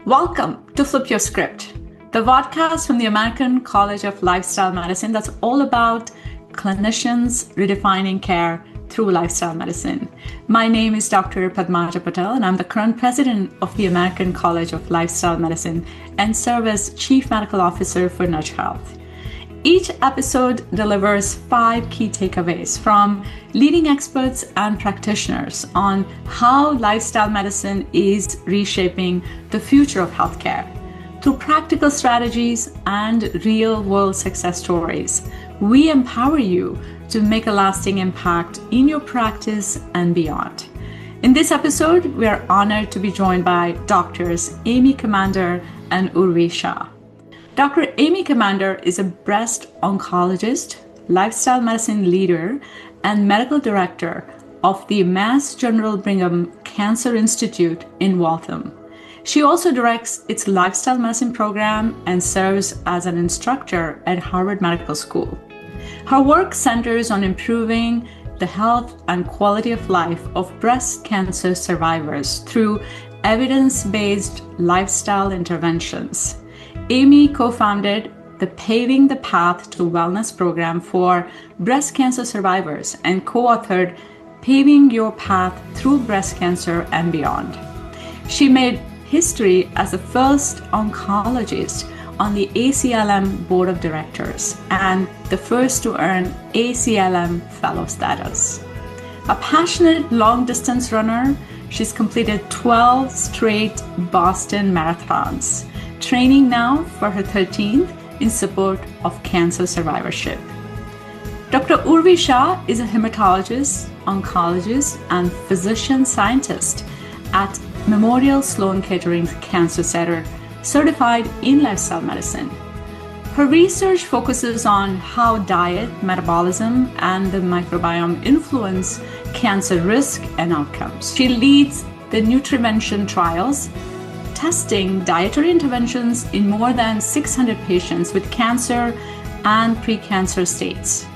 Welcome to Flip Your Script, the vodcast from the American College of Lifestyle Medicine that's all about clinicians redefining care through lifestyle medicine. My name is Dr. Padmaja Patel, and I'm the current president of the American College of Lifestyle Medicine and serve as Chief Medical Officer for Nudge Health. Each episode delivers 5 key takeaways from leading experts and practitioners on how lifestyle medicine is reshaping the future of healthcare. Through practical strategies and real-world success stories, we empower you to make a lasting impact in your practice and beyond. In this episode, we are honored to be joined by Doctors Amy Comander and Urvi Shah. Dr. Amy Comander is a breast oncologist, lifestyle medicine leader, and medical director of the Mass General Brigham Cancer Institute in Waltham. She also directs its lifestyle medicine program and serves as an instructor at Harvard Medical School. Her work centers on improving the health and quality of life of breast cancer survivors through evidence-based lifestyle interventions. Amy co-founded the Paving the Path to Wellness program for breast cancer survivors and co-authored Paving Your Path Through Breast Cancer and Beyond. She made history as the first oncologist on the ACLM Board of Directors and the first to earn ACLM Fellow status. A passionate long-distance runner, she's completed 12 straight Boston marathons, training now for her 13th in support of cancer survivorship. Dr. Urvi Shah is a hematologist, oncologist, and physician scientist at Memorial Sloan Kettering Cancer Center, certified in lifestyle medicine. Her research focuses on how diet, metabolism, and the microbiome influence cancer risk and outcomes. She leads the Nutrivention trials, testing dietary interventions in more than 600 patients with cancer and precancer states.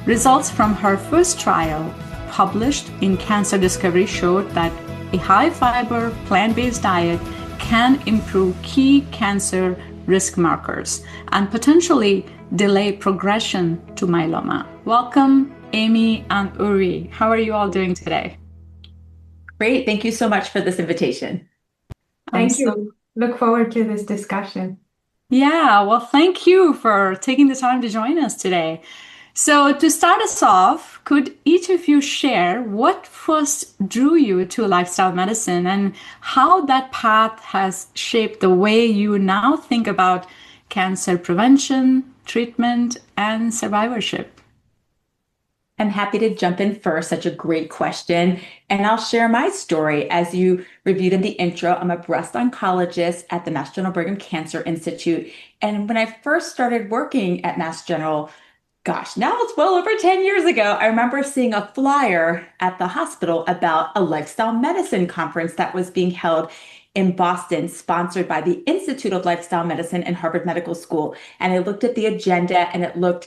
Results from her first trial, published in Cancer Discovery, showed that a high-fiber, plant-based diet can improve key cancer risk markers and potentially delay progression to myeloma. Welcome, Amy and Urvi. How are you all doing today? Great. Thank you so much for this invitation. Thank you. Look forward to this discussion. Yeah, well, thank you for taking the time to join us today. So to start us off, could each of you share what first drew you to lifestyle medicine and how that path has shaped the way you now think about cancer prevention, treatment, and survivorship? I'm happy to jump in first. Such a great question. And I'll share my story. As you reviewed in the intro, I'm a breast oncologist at the Mass General Brigham Cancer Institute. And when I first started working at Mass General, gosh, now it's well over 10 years ago, I remember seeing a flyer at the hospital about a lifestyle medicine conference that was being held in Boston, sponsored by the Institute of Lifestyle Medicine and Harvard Medical School. And I looked at the agenda and it looked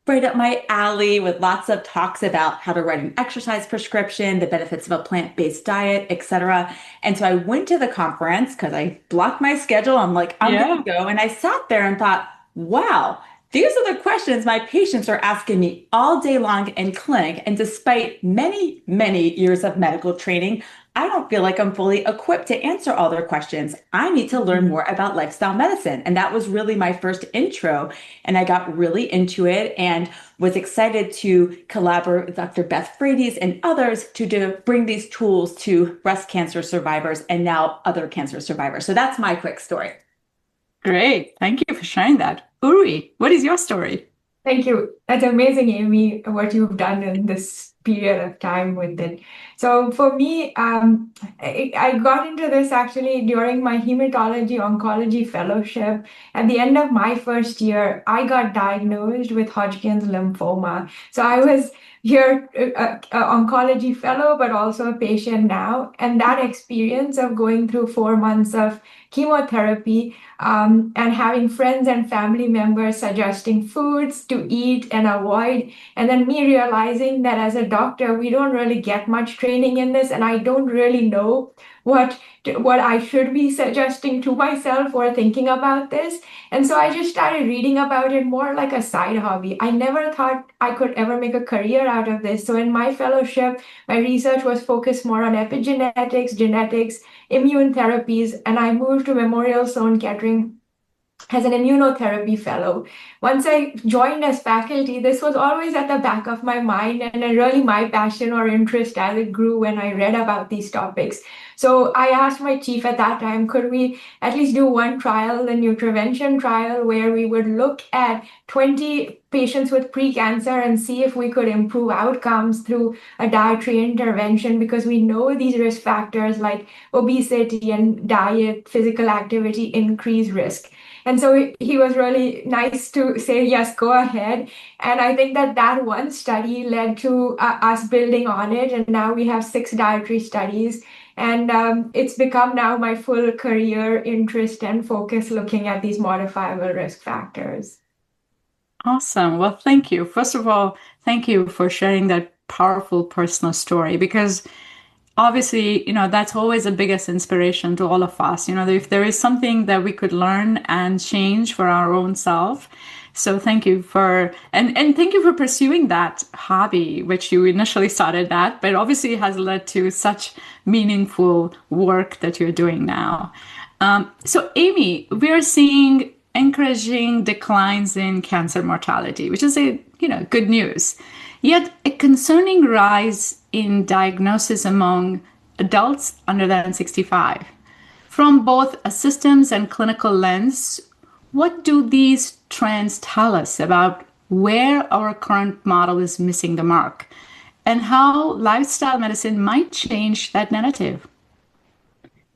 right up my alley with lots of talks about how to write an exercise prescription, the benefits of a plant-based diet, etc. And so I went to the conference because I blocked my schedule. I'm like, I'm going to go. And I sat there and thought, wow, these are the questions my patients are asking me all day long in clinic. And despite many, many years of medical training, I don't feel like I'm fully equipped to answer all their questions. I need to learn more about lifestyle medicine. And that was really my first intro. And I got really into it and was excited to collaborate with Dr. Beth Frates and others to bring these tools to breast cancer survivors and now other cancer survivors. So that's my quick story. Great. Thank you for sharing that. Urvi, what is your story? Thank you. That's amazing, Amy, what you've done in this period of time with it. So for me, I got into this actually during my hematology-oncology fellowship. At the end of my first year, I got diagnosed with Hodgkin's lymphoma. So I was here, an oncology fellow, but also a patient now. And that experience of going through 4 months of chemotherapy and having friends and family members suggesting foods to eat and avoid, and then me realizing that as a doctor, we don't really get much training in this, and I don't really know what I should be suggesting to myself or thinking about this. And so I just started reading about it more like a side hobby. I never thought I could ever make a career out of this. So in my fellowship, my research was focused more on epigenetics, genetics, immune therapies, and I moved to Memorial Sloan Kettering as an immunotherapy fellow. Once I joined as faculty, this was always at the back of my mind and really my passion or interest as it grew when I read about these topics. So I asked my chief at that time, could we at least do one trial, the Nutrivention trial, where we would look at 20 patients with pre-cancer and see if we could improve outcomes through a dietary intervention, because we know these risk factors like obesity and diet, physical activity increase risk. And so he was really nice to say, yes, go ahead. And I think that one study led to us building on it. And now we have 6 dietary studies. And it's become now my full career interest and focus looking at these modifiable risk factors. Awesome. Well, thank you. First of all, thank you for sharing that powerful personal story, because obviously, that's always the biggest inspiration to all of us. If there is something that we could learn and change for our own self. So thank you and thank you for pursuing that hobby, which you initially started at, but obviously has led to such meaningful work that you're doing now. So Amy, we are seeing encouraging declines in cancer mortality, which is good news. Yet a concerning rise in diagnosis among adults under than 65. From both a systems and clinical lens, what do these trends tell us about where our current model is missing the mark, and how lifestyle medicine might change that narrative?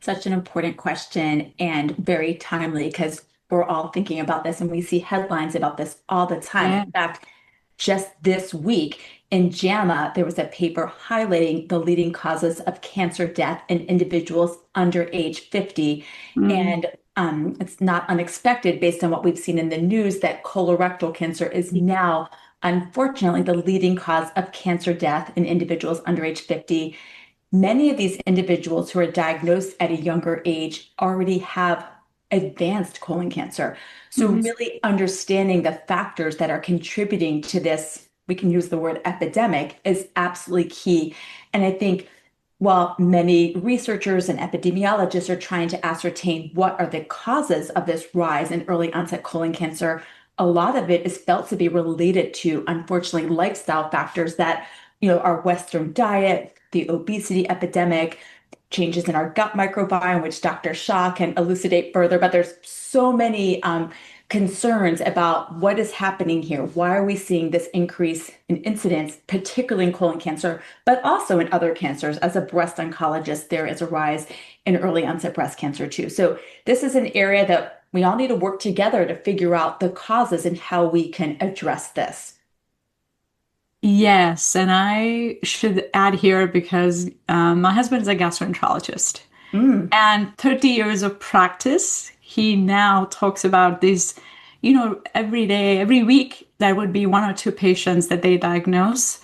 Such an important question and very timely, because we're all thinking about this and we see headlines about this all the time. Yeah. In fact, just this week in JAMA, there was a paper highlighting the leading causes of cancer death in individuals under age 50. And it's not unexpected based on what we've seen in the news that colorectal cancer is now, unfortunately, the leading cause of cancer death in individuals under age 50. Many of these individuals who are diagnosed at a younger age already have advanced colon cancer. So really understanding the factors that are contributing to this, we can use the word epidemic, is absolutely key. And I think while many researchers and epidemiologists are trying to ascertain what are the causes of this rise in early onset colon cancer, a lot of it is felt to be related to, unfortunately, lifestyle factors that, our Western diet, the obesity epidemic, changes in our gut microbiome, which Dr. Shah can elucidate further, but there's so many concerns about what is happening here. Why are we seeing this increase in incidence, particularly in colon cancer, but also in other cancers? As a breast oncologist, there is a rise in early onset breast cancer too. So this is an area that we all need to work together to figure out the causes and how we can address this. Yes, and I should add here because my husband is a gastroenterologist, and 30 years of practice, he now talks about this, every day, every week, there would be 1 or 2 patients that they diagnose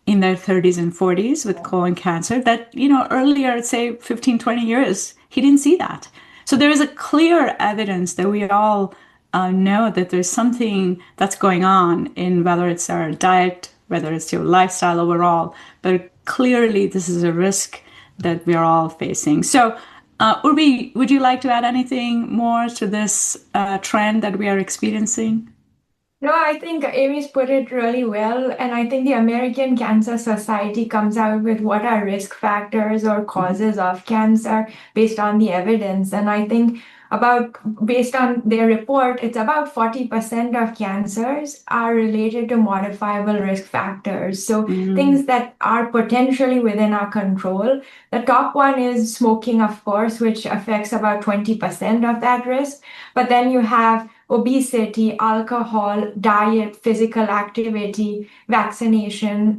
in their 30s and 40s with colon cancer that, earlier, say 15, 20 years, he didn't see that. So there is a clear evidence that we all know that there's something that's going on in whether it's our diet, whether it's your lifestyle overall, but clearly this is a risk that we are all facing. So, Urvi, would you like to add anything more to this trend that we are experiencing? No, I think Amy's put it really well. And I think the American Cancer Society comes out with what are risk factors or causes of cancer based on the evidence. And I think based on their report, it's about 40% of cancers are related to modifiable risk factors. So things that are potentially within our control. The top one is smoking, of course, which affects about 20% of that risk. But then you have obesity, alcohol, diet, physical activity, vaccination,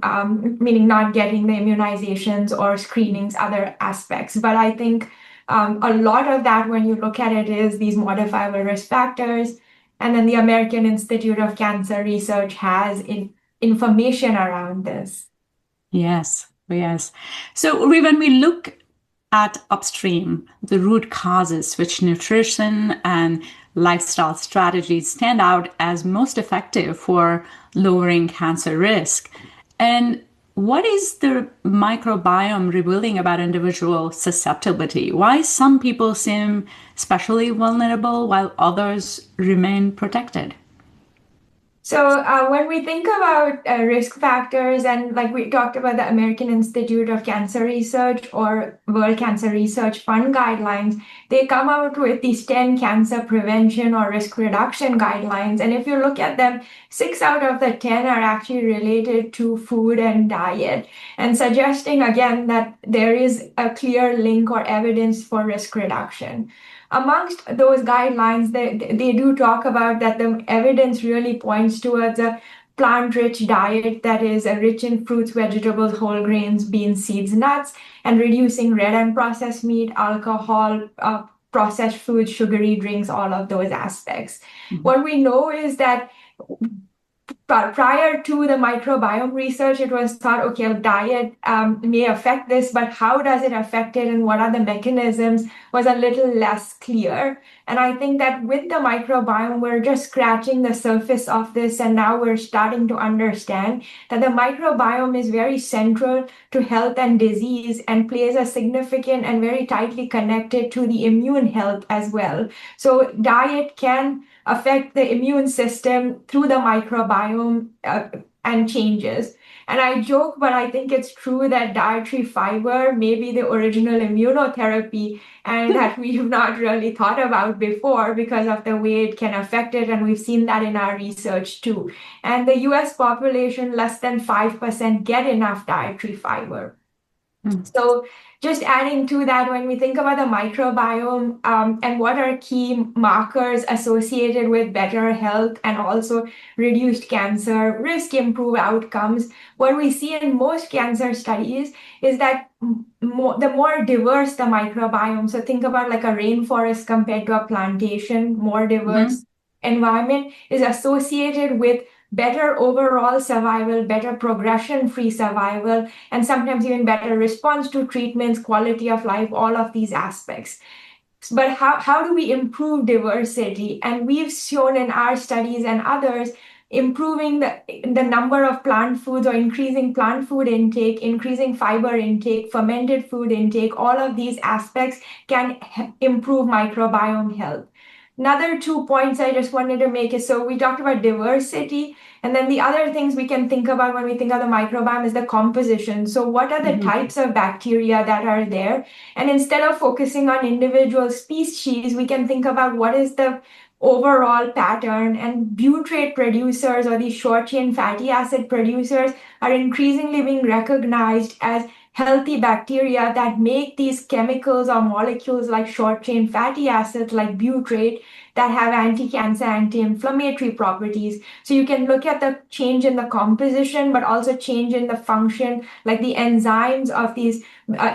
meaning not getting the immunizations or screenings, other aspects. But I think a lot of that, when you look at it, is these modifiable risk factors. And then the American Institute of Cancer Research has information around this. Yes, yes. So when we look at upstream, the root causes, which nutrition and lifestyle strategies stand out as most effective for lowering cancer risk. And what is the microbiome revealing about individual susceptibility? Why some people seem especially vulnerable while others remain protected? So when we think about risk factors, and like we talked about the American Institute of Cancer Research or World Cancer Research Fund guidelines, they come out with these 10 cancer prevention or risk reduction guidelines. And if you look at them, 6 out of the 10 are actually related to food and diet, and suggesting again that there is a clear link or evidence for risk reduction. Amongst those guidelines, they do talk about that the evidence really points towards a plant-rich diet that is rich in fruits, vegetables, whole grains, beans, seeds, nuts, and reducing red and processed meat, alcohol, processed foods, sugary drinks, all of those aspects. Mm-hmm. What we know is that prior to the microbiome research, it was thought, okay, diet may affect this, but how does it affect it and what are the mechanisms was a little less clear. And I think that with the microbiome, we're just scratching the surface of this, and now we're starting to understand that the microbiome is very central to health and disease and plays a significant and very tightly connected to the immune health as well. So diet can affect the immune system through the microbiome and changes. And I joke, but I think it's true that dietary fiber may be the original immunotherapy, and that we've not really thought about before because of the way it can affect it. And we've seen that in our research too. And the US population, less than 5% get enough dietary fiber. So just adding to that, when we think about the microbiome and what are key markers associated with better health and also reduced cancer risk, improved outcomes, what we see in most cancer studies is that the more diverse the microbiome, so think about like a rainforest compared to a plantation, more diverse environment is associated with better overall survival, better progression-free survival, and sometimes even better response to treatments, quality of life, all of these aspects. But how do we improve diversity? And we've shown in our studies and others, improving the number of plant foods or increasing plant food intake, increasing fiber intake, fermented food intake, all of these aspects can improve microbiome health. Another 2 points I just wanted to make is, so we talked about diversity, and then the other things we can think about when we think of the microbiome is the composition. So what are the types of bacteria that are there? And instead of focusing on individual species, we can think about what is the overall pattern. And butyrate producers or these short chain fatty acid producers are increasingly being recognized as healthy bacteria that make these chemicals or molecules like short chain fatty acids like butyrate that have anti-cancer, anti-inflammatory properties. So you can look at the change in the composition, but also change in the function, like the enzymes of these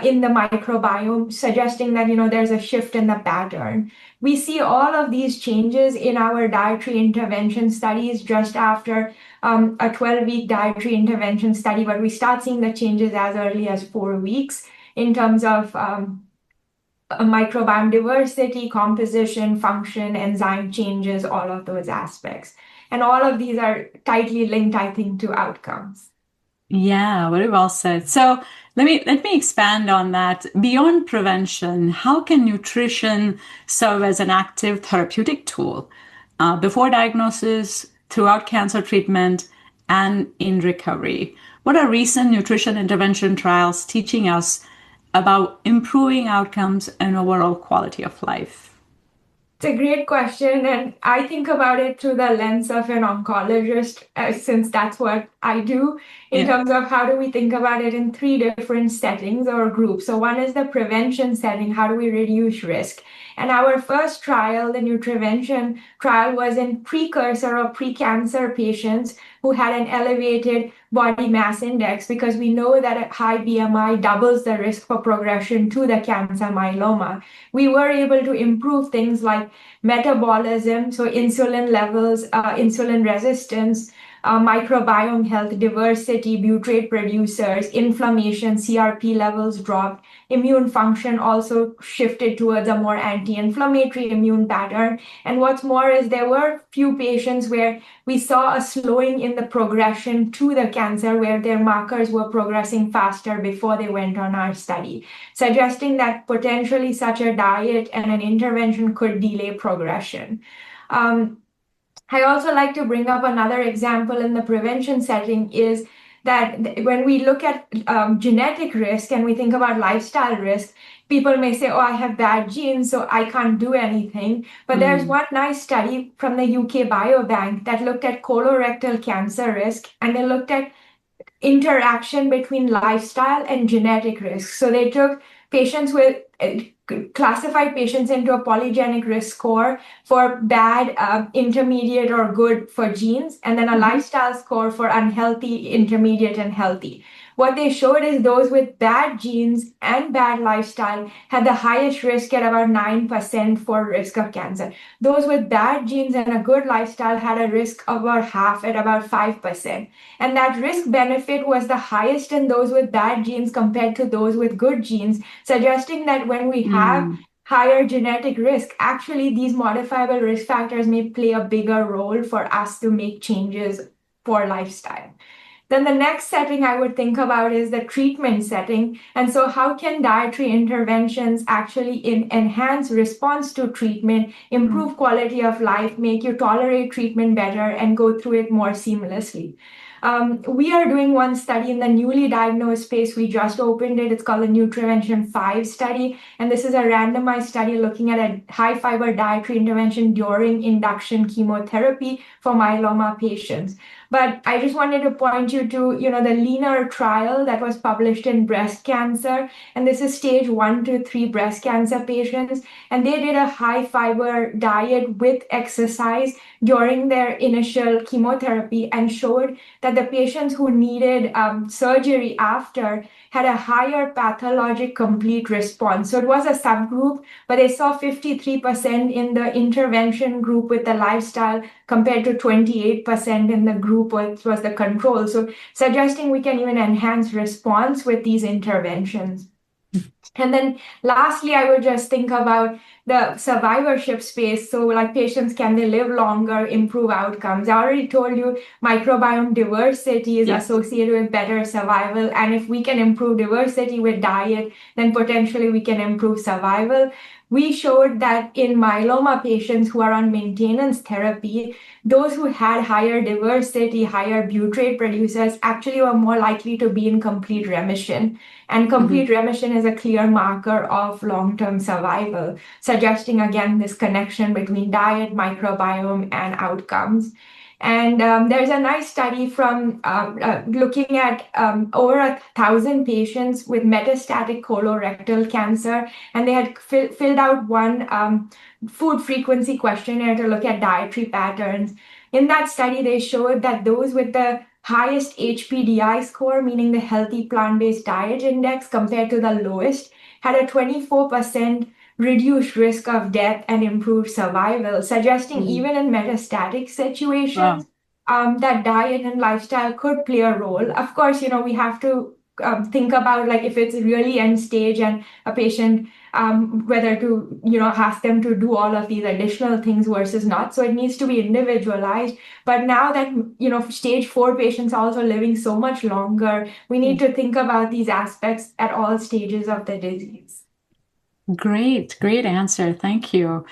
in the microbiome, suggesting that, there's a shift in the pattern. We see all of these changes in our dietary intervention studies just after a 12-week dietary intervention study, but we start seeing the changes as early as 4 weeks in terms of microbiome diversity, composition, function, enzyme changes, all of those aspects. And all of these are tightly linked, I think, to outcomes. Yeah, very well said. So let me expand on that. Beyond prevention, how can nutrition serve as an active therapeutic tool before diagnosis, throughout cancer treatment, and in recovery? What are recent nutrition intervention trials teaching us about improving outcomes and overall quality of life? It's a great question, and I think about it through the lens of an oncologist, since that's what I do, in terms of how do we think about it in 3 different settings or groups. So one is the prevention setting, how do we reduce risk? And our first trial, the Nutrivention trial, was in precursor or pre-cancer patients who had an elevated body mass index, because we know that a high BMI doubles the risk for progression to the cancer myeloma. We were able to improve things like metabolism, so insulin levels, insulin resistance, microbiome health, diversity, butyrate producers, inflammation, CRP levels dropped. Immune function also shifted towards a more anti-inflammatory immune pattern. And what's more is there were few patients where we saw a slowing in the progression to the cancer, where their markers were progressing faster before they went on our study, suggesting that potentially such a diet and an intervention could delay progression. I also like to bring up another example in the prevention setting is that when we look at genetic risk and we think about lifestyle risk, people may say, oh, I have bad genes, so I can't do anything. But there's one nice study from the UK Biobank that looked at colorectal cancer risk, and they looked at interaction between lifestyle and genetic risk. So they took patients with classified patients into a polygenic risk score for bad, intermediate, or good for genes, and then a lifestyle score for unhealthy, intermediate, and healthy. What they showed is those with bad genes and bad lifestyle had the highest risk at about 9% for risk of cancer. Those with bad genes and a good lifestyle had a risk of about half at about 5%. And that risk benefit was the highest in those with bad genes compared to those with good genes, suggesting that when we have higher genetic risk, actually these modifiable risk factors may play a bigger role for us to make changes for lifestyle. Then the next setting I would think about is the treatment setting. And so how can dietary interventions actually enhance response to treatment, improve quality of life, make you tolerate treatment better, and go through it more seamlessly? We are doing one study in the newly diagnosed space. We just opened it. It's called the Nutrivention 5 study. And this is a randomized study looking at a high fiber dietary intervention during induction chemotherapy for myeloma patients. But I just wanted to point you to, the LEANER trial that was published in breast cancer. And this is stage 1 to 3 breast cancer patients. And they did a high fiber diet with exercise during their initial chemotherapy and showed that the patients who needed surgery after had a higher pathologic complete response. So it was a subgroup, but they saw 53% in the intervention group with the lifestyle compared to 28% in the group which was the control. So suggesting we can even enhance response with these interventions. And then lastly, I would just think about the survivorship space. So like patients, can they live longer, improve outcomes? I already told you microbiome diversity is associated with better survival. And if we can improve diversity with diet, then potentially we can improve survival. We showed that in myeloma patients who are on maintenance therapy, those who had higher diversity, higher butyrate producers actually were more likely to be in complete remission. And complete remission is a clear marker of long-term survival, suggesting again this connection between diet, microbiome, and outcomes. And there's a nice study from looking at over 1,000 patients with metastatic colorectal cancer, and they had filled out one food frequency questionnaire to look at dietary patterns. In that study, they showed that those with the highest HPDI score, meaning the healthy plant-based diet index, compared to the lowest, had a 24% reduced risk of death and improved survival, suggesting even in metastatic situations, that diet and lifestyle could play a role. Of course, we have to think about like if it's really end stage and a patient, whether to, ask them to do all of these additional things versus not. So it needs to be individualized. But now that, stage 4 patients are also living so much longer, we need to think about these aspects at all stages of the disease. Great answer. Thank you.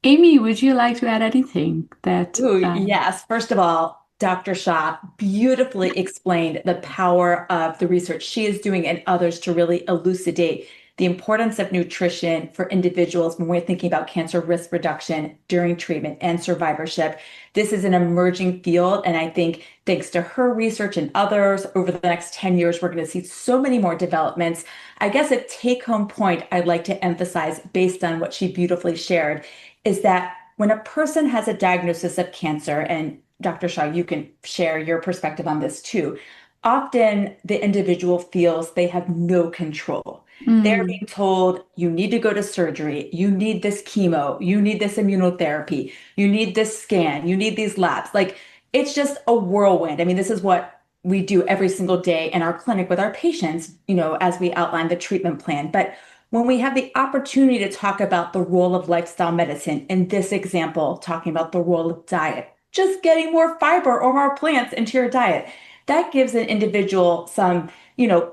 Amy, would you like to add anything that? Yes. First of all, Dr. Shah beautifully explained the power of the research she is doing and others to really elucidate the importance of nutrition for individuals when we're thinking about cancer risk reduction during treatment and survivorship. This is an emerging field, and I think thanks to her research and others, over the next 10 years, we're going to see so many more developments. I guess a take-home point I'd like to emphasize based on what she beautifully shared is that when a person has a diagnosis of cancer, and Dr. Shah, you can share your perspective on this too, often the individual feels they have no control. They're being told, you need to go to surgery, you need this chemo, you need this immunotherapy, you need this scan, you need these labs. Like it's just a whirlwind. I mean, this is what we do every single day in our clinic with our patients, as we outline the treatment plan. But when we have the opportunity to talk about the role of lifestyle medicine, in this example, talking about the role of diet, just getting more fiber or more plants into your diet, that gives an individual some,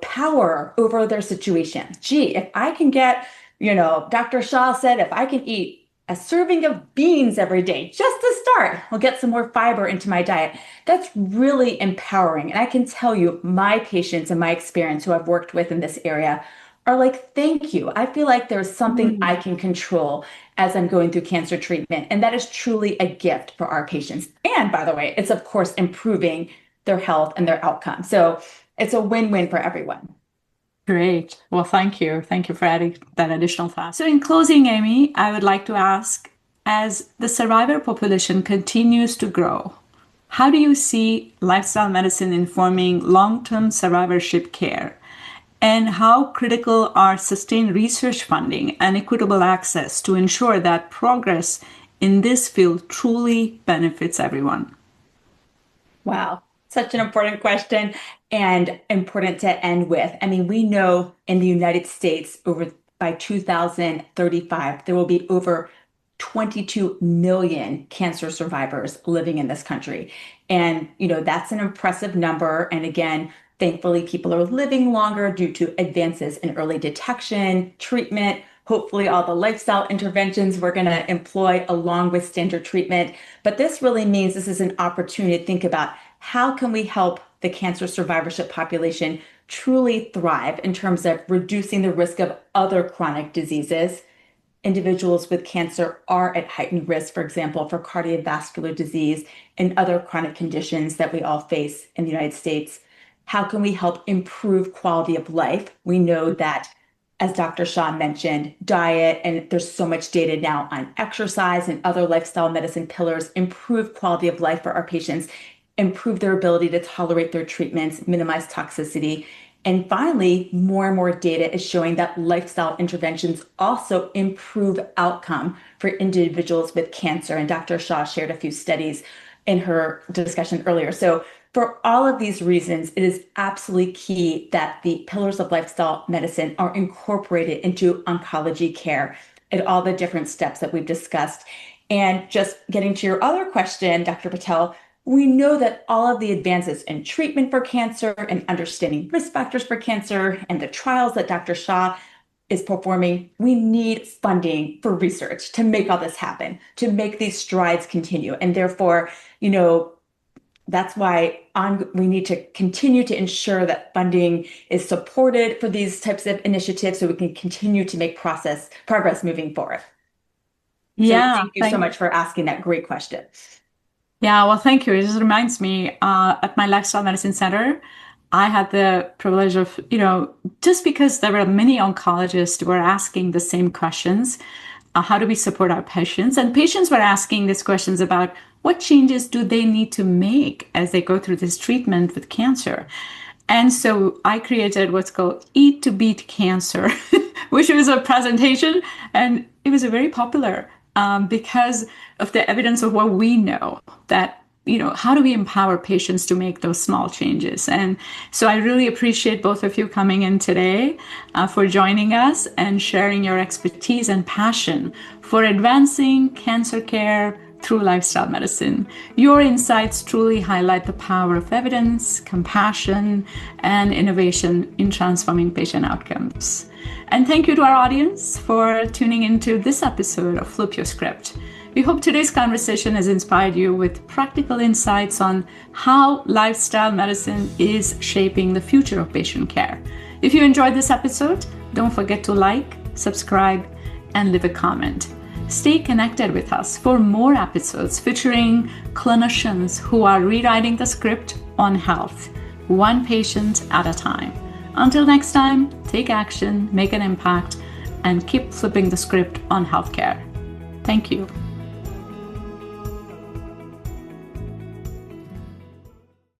power over their situation. Gee, if I can get, Dr. Shah said, if I can eat a serving of beans every day, just to start, I'll get some more fiber into my diet. That's really empowering. And I can tell you, my patients and my experience who I've worked with in this area are like, thank you. I feel like there's something I can control as I'm going through cancer treatment. And that is truly a gift for our patients. And by the way, it's of course improving their health and their outcome. So it's a win-win for everyone. Great. Well, thank you. Thank you for adding that additional fact. So in closing, Amy, I would like to ask, as the survivor population continues to grow, how do you see lifestyle medicine informing long-term survivorship care? And how critical are sustained research funding and equitable access to ensure that progress in this field truly benefits everyone? Wow. Such an important question and important to end with. I mean, we know in the United States by 2035, there will be over 22 million cancer survivors living in this country. And, that's an impressive number. And again, thankfully, people are living longer due to advances in early detection, treatment, hopefully all the lifestyle interventions we're going to employ along with standard treatment. But this really means this is an opportunity to think about how can we help the cancer survivorship population truly thrive in terms of reducing the risk of other chronic diseases. Individuals with cancer are at heightened risk, for example, for cardiovascular disease and other chronic conditions that we all face in the United States. How can we help improve quality of life? We know that, as Dr. Shah mentioned, diet, and there's so much data now on exercise and other lifestyle medicine pillars, improve quality of life for our patients, improve their ability to tolerate their treatments, minimize toxicity. And finally, more and more data is showing that lifestyle interventions also improve outcome for individuals with cancer. And Dr. Shah shared a few studies in her discussion earlier. So for all of these reasons, it is absolutely key that the pillars of lifestyle medicine are incorporated into oncology care at all the different steps that we've discussed. And just getting to your other question, Dr. Patel, we know that all of the advances in treatment for cancer and understanding risk factors for cancer and the trials that Dr. Shah is performing, we need funding for research to make all this happen, to make these strides continue. And therefore, that's why we need to continue to ensure that funding is supported for these types of initiatives so we can continue to make progress moving forward. Yeah. So thank you so much for asking that great question. Yeah, well, thank you. It just reminds me, at my Lifestyle Medicine Center, I had the privilege of, just because there were many oncologists who were asking the same questions, how do we support our patients? And patients were asking these questions about what changes do they need to make as they go through this treatment with cancer? And so I created what's called Eat to Beat Cancer, which was a presentation, and it was a very popular because of the evidence of what we know that, how do we empower patients to make those small changes? And so I really appreciate both of you coming in today for joining us and sharing your expertise and passion for advancing cancer care through lifestyle medicine. Your insights truly highlight the power of evidence, compassion, and innovation in transforming patient outcomes. And thank you to our audience for tuning into this episode of Flip Your Script. We hope today's conversation has inspired you with practical insights on how lifestyle medicine is shaping the future of patient care. If you enjoyed this episode, don't forget to like, subscribe, and leave a comment. Stay connected with us for more episodes featuring clinicians who are rewriting the script on health, one patient at a time. Until next time, take action, make an impact, and keep flipping the script on healthcare. Thank you.